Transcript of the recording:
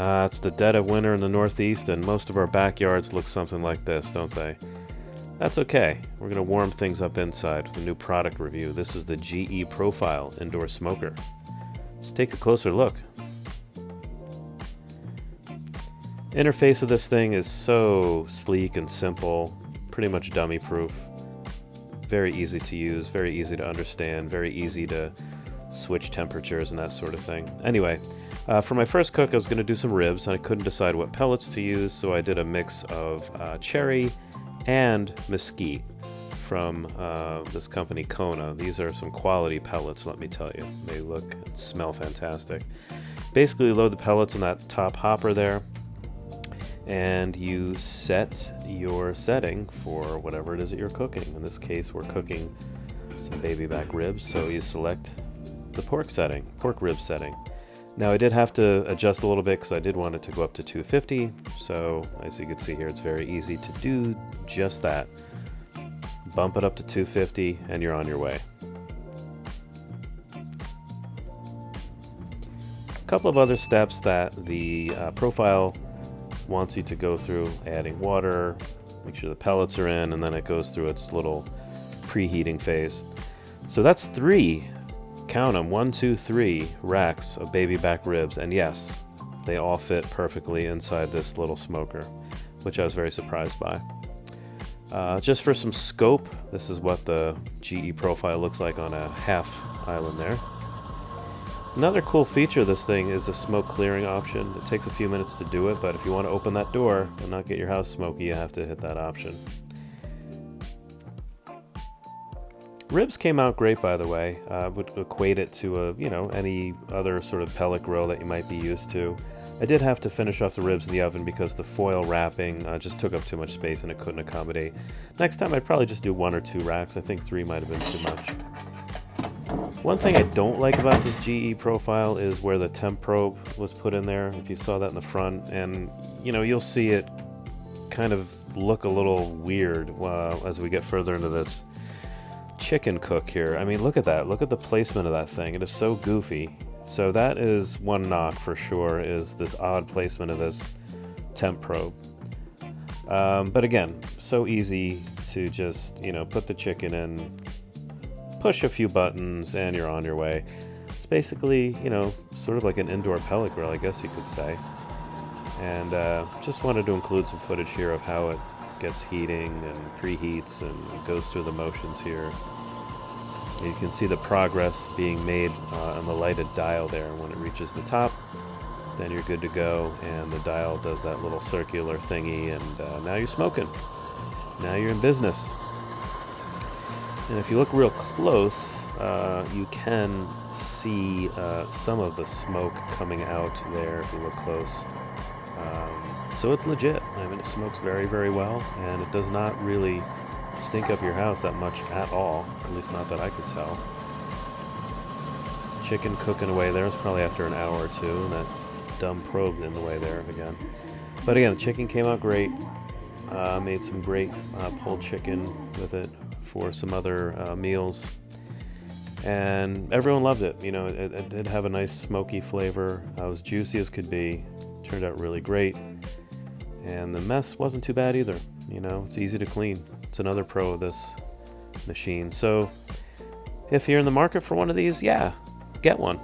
It's the dead of winter in the Northeast, and most of our backyards look something like this, don't they? That's okay. We're going to warm things up inside with a new product review. This is the GE Profile Indoor Smoker. Let's take a closer look. Interface of this thing is so sleek and simple, pretty much dummy proof. Very easy to use, very easy to understand, very easy to switch temperatures and that sort of thing. Anyway, for my first cook I was going to do some ribs, and I couldn't decide what pellets to use, so I did a mix of cherry and mesquite from this company Kona. These are some quality pellets, let me tell you. They look and smell fantastic. Basically load the pellets in that top hopper there, and you set your setting for whatever it is that you're cooking. In this case, we're cooking some baby back ribs, so you select the pork rib setting. Now I did have to adjust a little bit because I did want it to go up to 250, so as you can see here, it's very easy to do just that. Bump it up to 250 and you're on your way. A couple of other steps that the profile wants you to go through: adding water, make sure the pellets are in, and then it goes through its little preheating phase. So that's 3, count them, 1, 2, 3 racks of baby back ribs, and yes, they all fit perfectly inside this little smoker, which I was very surprised by. Just for some scope, this is what the GE Profile looks like on a half island there. Another cool feature of this thing is the smoke clearing option. It takes a few minutes to do it, but if you want to open that door and not get your house smoky, you have to hit that option. Ribs came out great, by the way. Would equate it to any other sort of pellet grill that you might be used to. I did have to finish off the ribs in the oven because the foil wrapping just took up too much space and it couldn't accommodate. Next time I'd probably just do 1 or 2 racks. I think 3 might have been too much. One thing I don't like about this GE Profile is where the temp probe was put in there. If you saw that in the front, and you'll see it kind of look a little weird as we get further into this chicken cook here. I mean, look at that. Look at the placement of that thing. It is so goofy. So that is one knock for sure, is this odd placement of this temp probe. But again, so easy to just, put the chicken in, push a few buttons, and you're on your way. It's basically, sort of like an indoor pellet grill, I guess you could say. And just wanted to include some footage here of how it gets heating and preheats and goes through the motions here. You can see the progress being made on the lighted dial there. When it reaches the top, then you're good to go, and the dial does that little circular thingy, and now you're smoking. Now you're in business. And if you look real close, you can see some of the smoke coming out there if you look close. So it's legit. I mean, it smokes very, very well, and it does not really stink up your house that much at all, at least not that I could tell. Chicken cooking away there. It's probably after an hour or two, and that dumb probe in the way there again. But again, the chicken came out great. Made some great pulled chicken with it for some other meals, and everyone loved it. It did have a nice smoky flavor. It was juicy as could be. Turned out really great, and the mess wasn't too bad either. It's easy to clean. It's another pro of this machine. So if you're in the market for one of these, yeah, get one.